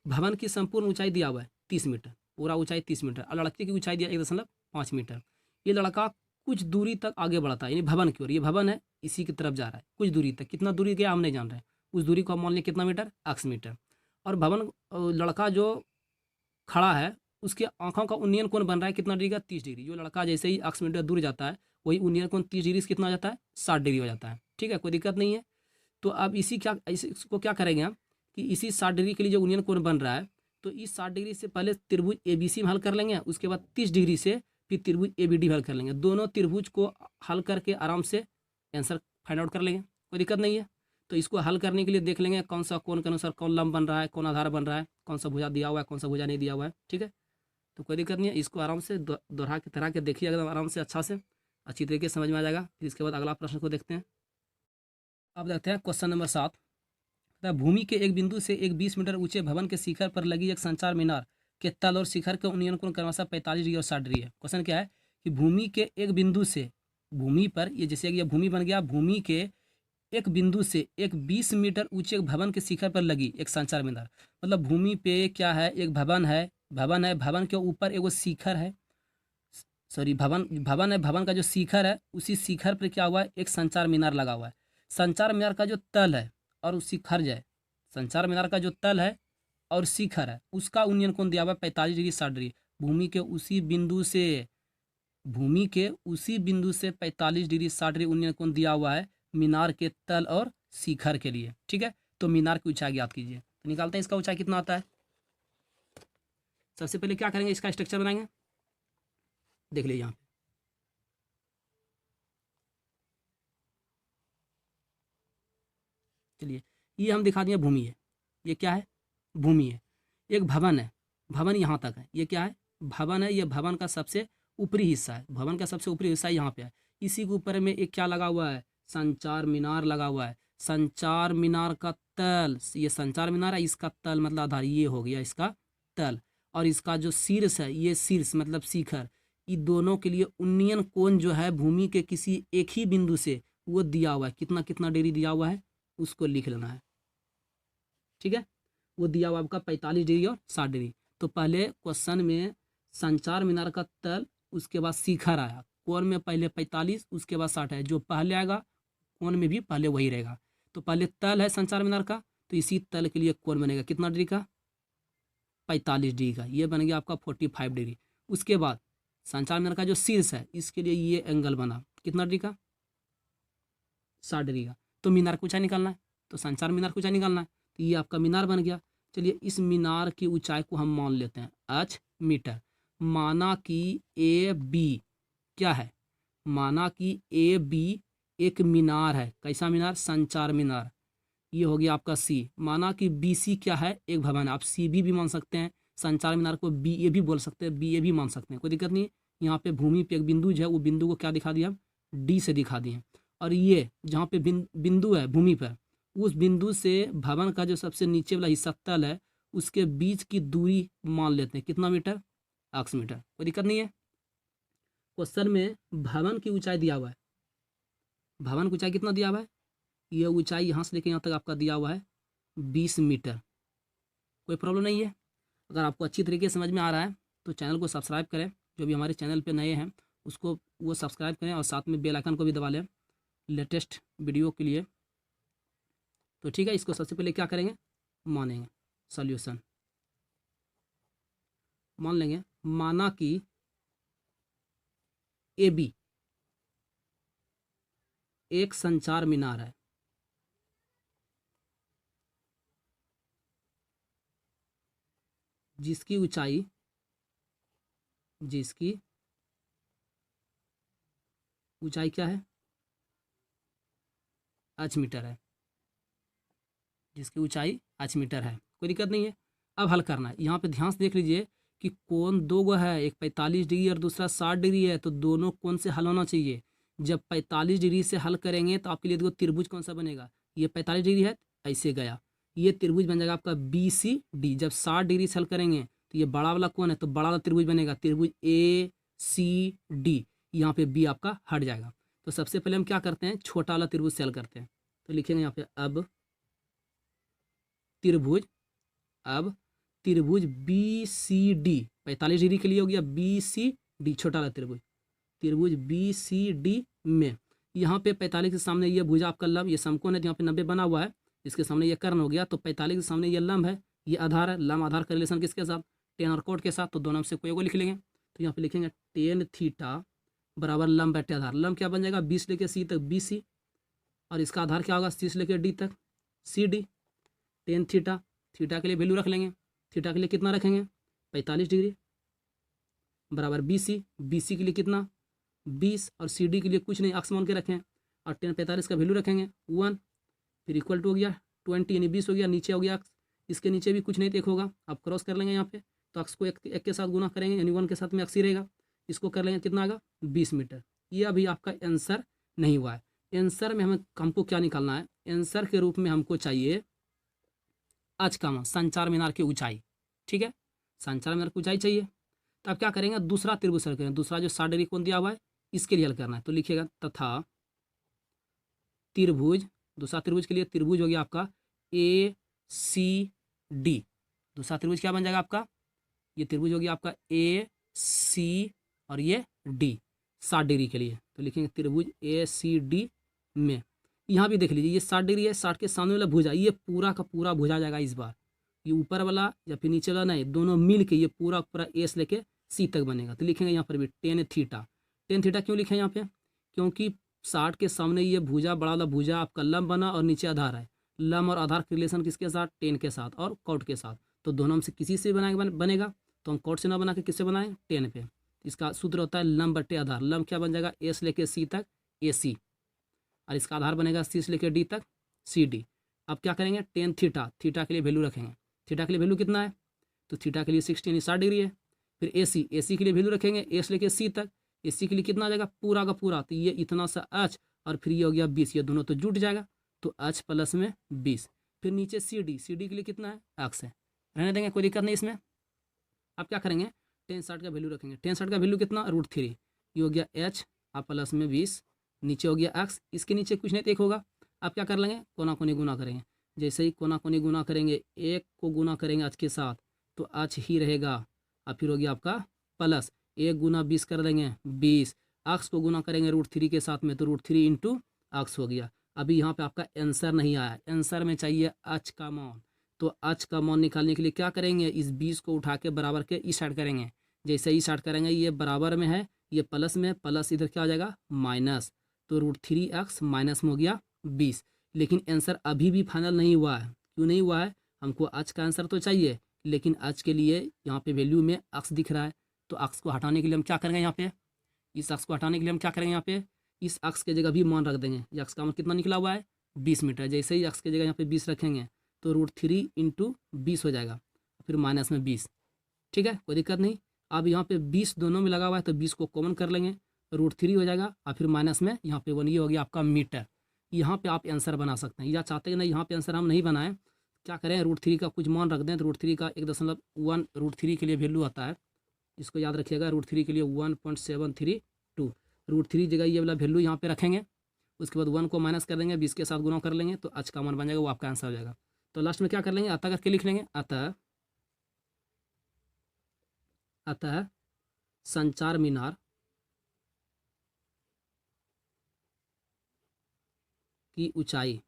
भवन की संपूर्ण ऊंचाई दिया हुआ है 30 मीटर, पूरा ऊंचाई 30 मीटर, और लड़के की ऊंचाई दिया 1.5 मीटर। ये लड़का कुछ दूरी तक आगे बढ़ता है, यानी भवन की ओर, ये भवन है इसी की तरफ जा रहा है कुछ दूरी तक। कितना दूरी गया हम नहीं जान रहे हैं, उस दूरी को हम मान लें कितना मीटर, 8 मीटर। और भवन लड़का जो खड़ा है उसके आंखों का उन्नयन कोण बन रहा है कितना डिग्री का, 30 डिग्री। जो लड़का जैसे ही 8 मीटर दूर जाता है वही उन्नयन कोण 30 डिग्री से कितना हो जाता है, 60 डिग्री हो जाता है। ठीक है, कोई दिक्कत नहीं है। तो अब इसको क्या करेंगे हम कि इसी 60 डिग्री के लिए जो उन्नयन कोण बन रहा है, तो इस 60 डिग्री से पहले त्रिभुज ABC में हल कर लेंगे, उसके बाद 30 डिग्री से फिर त्रिभुज ABD हल कर लेंगे। दोनों त्रिभुज को हल करके आराम से आंसर फाइंड आउट कर लेंगे, कोई दिक्कत नहीं है। तो इसको हल करने के लिए देख लेंगे कौन सा कोण के अनुसार कौन लंब बन रहा है, कौन आधार बन रहा है, कौन सा भुजा दिया हुआ है, कौन सा भुजा नहीं दिया हुआ है। ठीक है, तो कोई दिक्कत नहीं है। इसको आराम से दोहरा के तरह के देखिए एकदम आराम से, अच्छा से अच्छी तरीके से समझ में आ जाएगा। फिर इसके बाद अगला प्रश्न को देखते हैं। अब देखते हैं क्वेश्चन नंबर 7। भूमि के एक बिंदु से एक 20 मीटर ऊंचे भवन के शिखर पर लगी एक संचार मीनार के तल और शिखर के उन्नयन कोण क्रमशः 45 डिग्री और 60 डिग्री है। क्वेश्चन क्या है कि भूमि के एक बिंदु से, भूमि पर ये जैसे ये भूमि बन गया, भूमि के एक बिंदु से एक 20 मीटर ऊंचे भवन के शिखर पर लगी एक संचार मीनार। मतलब भूमि पे क्या है, एक भवन है, भवन के ऊपर एगो शिखर है, सॉरी भवन है, भवन का जो शिखर है उसी शिखर पर क्या हुआ है, एक संचार मीनार लगा हुआ है। संचार मीनार का जो तल है और उस शिखर जो है, संचार मीनार का जो तल है और शिखर है उसका उन्नयन कोण दिया हुआ है 45 डिग्री 60 डिग्री। भूमि के उसी बिंदु से 45 डिग्री 60 डिग्री उन्नयन कोण दिया हुआ है मीनार के तल और शिखर के लिए। ठीक है, तो मीनार की ऊंचाई ज्ञात कीजिए। तो निकालते हैं इसका ऊंचाई कितना आता है। सबसे पहले क्या करेंगे, इसका स्ट्रक्चर बनाएंगे। देख लीजिए यहाँ पे, चलिए ये हम दिखा दिए भूमि है, ये क्या है, भूमि है। एक भवन है, भवन यहाँ तक है, ये क्या है, भवन है। ये भवन का सबसे ऊपरी हिस्सा है, भवन का सबसे ऊपरी हिस्सा यहाँ पे है। इसी के ऊपर में एक क्या लगा हुआ है, संचार मीनार लगा हुआ है। संचार मीनार का तल, ये संचार मीनार है, इसका तल मतलब आधार, ये हो गया इसका तल, और इसका जो शीर्ष है, ये शीर्ष मतलब शिखर। इन दोनों के लिए उन्नयन कोण जो है भूमि के किसी एक ही बिंदु से वो दिया हुआ है, कितना कितना डिग्री दिया हुआ है उसको लिख लेना है। ठीक है, वो दिया हुआ आपका 45 डिग्री और 60 डिग्री। तो पहले क्वेश्चन में संचार मीनार का तल, उसके बाद शिखर आया, कोण में पहले 45 उसके बाद 60 है, जो पहले आएगा कोण में भी पहले वही रहेगा। तो पहले तल है संचार मीनार का, तो इसी तल के लिए कोण बनेगा कितना डिग्री का, 45 डिग्री का, ये बन गया आपका 45 डिग्री। उसके बाद संचार मीनार का जो शीर्ष है इसके लिए ये एंगल बना कितना डिग्री का, 60 डिग्री का। तो मीनार की ऊंचाई निकालना है, तो संचार मीनार की ऊंचाई निकालना है, तो ये आपका मीनार बन गया। चलिए इस मीनार की ऊंचाई को हम मान लेते हैं h मीटर। माना कि AB क्या है, माना कि AB एक मीनार है, कैसा मीनार, संचार मीनार। ये हो गया आपका C। माना कि BC क्या है, एक भवन है, आप CB भी मान सकते हैं, संचार मीनार को BA भी बोल सकते हैं, BA भी मान सकते हैं, कोई दिक्कत नहीं है। यहाँ पे भूमि पे एक बिंदु जो है वो बिंदु को क्या दिखा दिया, D से दिखा दिए। और ये जहाँ पे बिंदु है भूमि पर, उस बिंदु से भवन का जो सबसे नीचे वाला हिस्सा तल है उसके बीच की दूरी मान लेते हैं कितना मीटर, 8 मीटर, कोई दिक्कत नहीं है। क्वेश्चन में भवन की ऊंचाई दिया हुआ है, भवन की ऊंचाई कितना दिया हुआ है, ये ऊंचाई यहाँ से लेकर यहाँ तक आपका दिया हुआ है 20 मीटर, कोई प्रॉब्लम नहीं है। अगर आपको अच्छी तरीके से समझ में आ रहा है तो चैनल को सब्सक्राइब करें, जो भी हमारे चैनल पे नए हैं उसको वो सब्सक्राइब करें और साथ में बेल आइकन को भी दबा लें लेटेस्ट वीडियो के लिए। तो ठीक है, इसको सबसे पहले क्या करेंगे, मानेंगे, सॉल्यूशन मान लेंगे। माना कि AB एक संचार मीनार है, जिसकी ऊंचाई क्या है, h मीटर है, जिसकी ऊंचाई h मीटर है, कोई दिक्कत नहीं है। अब हल करना है, यहाँ पे ध्यान से देख लीजिए कि कोण दो गो है, एक 45 डिग्री और दूसरा 60 डिग्री है, तो दोनों कोण से हल होना चाहिए। जब 45 डिग्री से हल करेंगे तो आपके लिए देखो त्रिभुज कौन सा बनेगा, ये 45 डिग्री है, ऐसे गया, ये त्रिभुज बन जाएगा आपका BCD। जब 60 डिग्री से हल करेंगे तो ये बड़ा वाला कोण है, तो बड़ा वाला त्रिभुज बनेगा त्रिभुज ACD, यहाँ पे B आपका हट जाएगा। तो सबसे पहले हम क्या करते हैं, छोटा वाला त्रिभुज से हल करते हैं। तो लिखेंगे यहाँ पे अब त्रिभुज बी सी डी 45 डिग्री के लिए हो गया, बी सी डी छोटा वाला त्रिभुज बी सी डी में यहाँ पे 45 के सामने ये भुजा आपका लंब, ये समकोण है, यहाँ पे 90 बना हुआ है, इसके सामने ये कर्ण हो गया। तो 45 के सामने ये लंब है, ये आधार है, लंब आधार का रिलेशन किसके साथ, टेन और कोट के साथ। तो दोनों में से कोई को लिख लेंगे। तो यहाँ पे लिखेंगे टेन थीटा बराबर लंब बटे आधार। लंब क्या बन जाएगा, 20 लेके सी तक बी सी, और इसका आधार क्या होगा 30 लेके डी तक C D. Tan theta, theta के लिए वैल्यू रख लेंगे, थीटा के लिए कितना रखेंगे 45 डिग्री बराबर बी सी के लिए कितना 20, और सी डी के लिए कुछ नहीं, अक्स मान के रखें, और टेन 45 का वैल्यू रखेंगे 1, फिर इक्वल टू हो गया 20 यानी 20 हो गया, नीचे हो गया अक्स, इसके नीचे भी कुछ नहीं देख होगा, आप क्रॉस कर लेंगे यहाँ पे। तो अक्स को एक के साथ गुना करेंगे यानी 1 के साथ में अक्स ही रहेगा, इसको कर लेंगे कितना आएगा 20 मीटर। ये अभी आपका आंसर नहीं हुआ है। आंसर में हमको क्या निकालना है, आंसर के रूप में हमको चाहिए आज का मान संचार मीनार की ऊंचाई। ठीक है, संचार मीनार की ऊंचाई चाहिए। तो आप क्या करेंगे, दूसरा त्रिभुज हल करेंगे, दूसरा जो 60 डिग्री कोण दिया हुआ है इसके लिए हल करना है। तो लिखिएगा तथा त्रिभुज, दूसरा त्रिभुज के लिए त्रिभुज हो गया आपका ए सी डी। दूसरा त्रिभुज क्या बन जाएगा आपका, ये त्रिभुज हो गया आपका ए सी और ये डी 60 डिग्री के लिए। तो लिखेंगे त्रिभुज ए सी डी में, यहाँ भी देख लीजिए ये 60 डिग्री है, 60 के सामने वाला भुजा ये पूरा का पूरा भुजा जाएगा इस बार, ये ऊपर वाला या फिर नीचे वाला नहीं, दोनों मिल के ये पूरा पूरा ए से लेके सी तक बनेगा। तो लिखेंगे यहाँ पर भी टेन थीटा क्यों लिखे यहाँ पे, क्योंकि 60 के सामने ये भुजा बड़ा वाला भुजा आपका लंब बना और नीचे आधार है, लंब और आधार का रिलेशन किसके साथ, टेन के साथ और कॉट के साथ। तो दोनों में से किसी से बनेगा, तो हम कॉट से ना बना के किससे बनाएं, टेन पे। इसका सूत्र होता है लंब बटे आधार, लंब क्या बन जाएगा ए से लेके सी तक ए सी, और इसका आधार बनेगा सी से लेके डी तक सी डी। अब क्या करेंगे टेन थीटा के लिए वैल्यू रखेंगे, थीटा के लिए वैल्यू कितना है, तो थीटा के लिए 60 यानी 60 डिग्री है। फिर ए सी के लिए वैल्यू रखेंगे ए से लेके सी तक, ए सी के लिए कितना आ जाएगा पूरा का पूरा, तो ये इतना सा एच और फिर ये हो गया 20, ये दोनों तो जुट जाएगा, तो एच प्लस में 20। फिर नीचे सी डी के लिए कितना है एक्स है, रहने देंगे कोई दिक्कत नहीं इसमें। अब क्या करेंगे टेन 60 का वैल्यू रखेंगे, टेन 60 का वैल्यू कितना √3, ये हो गया एच आप प्लस में 20, नीचे हो गया एक्स, इसके नीचे कुछ नहीं देख होगा। आप क्या कर लेंगे कोना कोनी गुना करेंगे, जैसे ही कोना कोनी गुना करेंगे एक को गुना करेंगे आज के साथ तो आज ही रहेगा, और फिर हो गया आपका प्लस 1 गुना 20 कर देंगे 20, अक्स को गुना करेंगे √3 के साथ में तो √3 इंटू अक्स हो गया। अभी यहाँ पे आपका आंसर नहीं आया, आंसर में चाहिए अच का मान। तो अच का मान निकालने के लिए क्या करेंगे, इस 20 को उठा के बराबर के इस साइड करेंगे, जैसे ही साइड करेंगे ये बराबर में है ये प्लस में, प्लस इधर क्या हो जाएगा माइनस, तो √3x माइनस में हो गया 20। लेकिन आंसर अभी भी फाइनल नहीं हुआ है, क्यों नहीं हुआ है, हमको आज का आंसर तो चाहिए, लेकिन आज के लिए यहाँ पे वैल्यू में अक्स दिख रहा है, तो अक्स को हटाने के लिए हम क्या करेंगे, यहाँ पे इस अक्स को हटाने के लिए हम क्या करेंगे, यहाँ पे इस अक्स के जगह भी मान रख देंगे। ये अक्स का मान कितना निकला हुआ है 20 मीटर, जैसे ही अक्स की जगह यहाँ पे 20 रखेंगे तो √3 इंटू 20 हो जाएगा, फिर माइनस में 20। ठीक है, कोई दिक्कत नहीं। अब यहाँ पे 20 दोनों में लगा हुआ है तो 20 को कॉमन कर लेंगे, √3 हो जाएगा, और फिर माइनस में यहाँ पे 1, ये हो गया आपका मीटर। यहाँ पे आप आंसर बना सकते हैं, या चाहते हैं ना यहाँ पे आंसर हम नहीं बनाएं, क्या करें √3 का कुछ मान रख दें, तो √3 का 1.1 √3 के लिए वैल्यू आता है, इसको याद रखिएगा, √3 के लिए 1.732, √3 जगह ये वाला वैल्यू यहाँ पे रखेंगे, उसके बाद 1 को माइनस कर देंगे, 20 के साथ गुना कर लेंगे तो आज का मान बन जाएगा, वो आपका आंसर हो जाएगा। तो लास्ट में क्या कर लेंगे अतः करके लिख लेंगे, अतः संचार मीनार की ऊंचाई,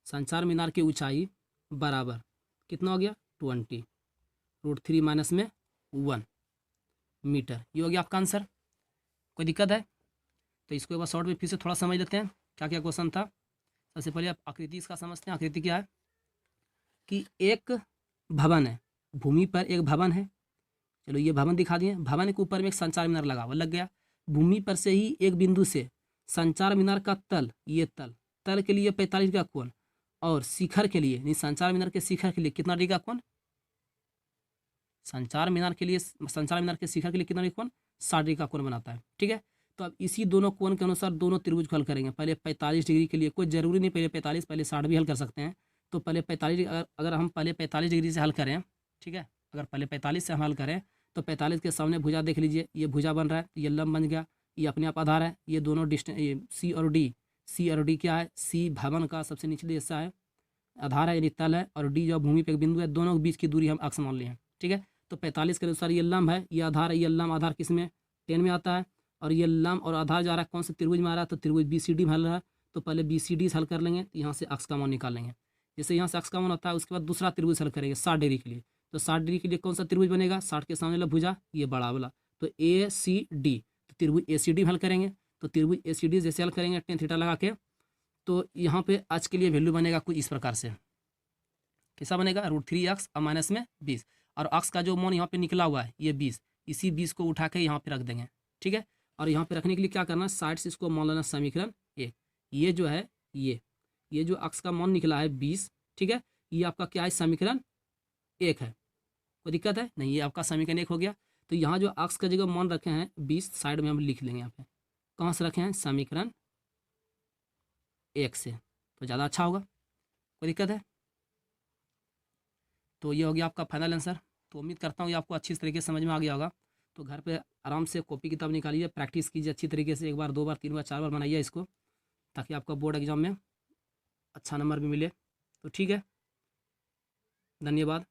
संचार मीनार की ऊंचाई बराबर कितना हो गया 20, √3 माइनस में 1 मीटर, ये हो गया आपका आंसर। कोई दिक्कत है तो इसको एक बार शॉर्ट में फिर से थोड़ा समझ लेते हैं क्या क्या क्वेश्चन था। सबसे पहले आप आकृति इसका समझते हैं। आकृति क्या है कि एक भवन है, भूमि पर एक भवन है, चलो ये भवन दिखा दिए, भवन के ऊपर में एक संचार मीनार लगा हुआ लग गया, भूमि पर से ही एक बिंदु से संचार मीनार का तल, ये तल के लिए 45 डिग्री का कोण, और शिखर के लिए नहीं संचार मीनार के शिखर के लिए कितना डिग्री का कोण, संचार मीनार के शिखर के लिए कितना डिग्री कोण 60 डिग्री का कोण बनाता है। ठीक है, तो अब इसी दोनों कोण के अनुसार दोनों त्रिभुज को हल करेंगे। पहले 45 डिग्री के लिए, कोई जरूरी नहीं पहले 45, पहले 60 भी हल कर सकते हैं। तो पहले 45 अगर हम पहले 45 डिग्री से हल करें, ठीक है, अगर पहले 45 से हम हल करें तो 45 के सामने भुजा देख लीजिए, ये भुजा बन रहा है, ये लंब बन गया, ये अपने आप आधार है। ये दोनों डिस्टेंस, ये सी और डी क्या है, सी भवन का सबसे निचले हिस्सा है, आधार है यानी तल है, और डी जो भूमि पे एक बिंदु है, दोनों के बीच की दूरी हम अक्ष मान लिए हैं। ठीक है, तो 45 के अनुसार ये लंब है, ये आधार है, ये लंब आधार किस में, 10 में आता है। और ये लंब और आधार जा रहा है कौन से त्रिभुज में आ रहा है, तो त्रिभुज BCD में हल रहा है। तो पहले BCD हल कर लेंगे, तो यहाँ से अक्ष का मान निकालेंगे। जैसे यहाँ से अक्ष का मान होता है, उसके बाद दूसरा त्रिभुज हल करेंगे 60 डिग्री के लिए। तो 60 डिग्री के लिए कौन सा त्रिभुज बनेगा, 60 के सामने वाला भुजा ये बड़ा वाला, तो ACD, तो त्रिभुज ACD हल करेंगे। तो त्रिभुज ACD जैसे हल करेंगे tan थीटा लगा के, तो यहाँ पे आज के लिए वैल्यू बनेगा कुछ इस प्रकार से। कैसा बनेगा, √3x और माइनस में 20, और अक्ष का जो मान यहाँ पे निकला हुआ है ये 20, इसी 20 को उठा के यहाँ पे रख देंगे। ठीक है, और यहाँ पे रखने के लिए क्या करना है, साइड से इसको मान लेना समीकरण 1। ये जो है ये जो अक्ष का मान निकला है 20, ठीक है, ये आपका क्या है, समीकरण 1 है। कोई दिक्कत है नहीं, ये आपका समीकरण 1 हो गया। तो यहाँ जो अक्ष का जगह मान रखे हैं 20, साइड में हम लिख लेंगे यहाँ पे, कहाँ से रखे हैं, समीकरण 1 से, तो ज़्यादा अच्छा होगा। कोई दिक्कत है, तो ये हो गया आपका फाइनल आंसर। तो उम्मीद करता हूँ ये आपको अच्छी तरीके से समझ में आ गया होगा। तो घर पे आराम से कॉपी किताब निकालिए, प्रैक्टिस कीजिए अच्छी तरीके से, 1 बार 2 बार 3 बार 4 बार बनाइए इसको, ताकि आपका बोर्ड एग्जाम में अच्छा नंबर भी मिले। तो ठीक है, धन्यवाद।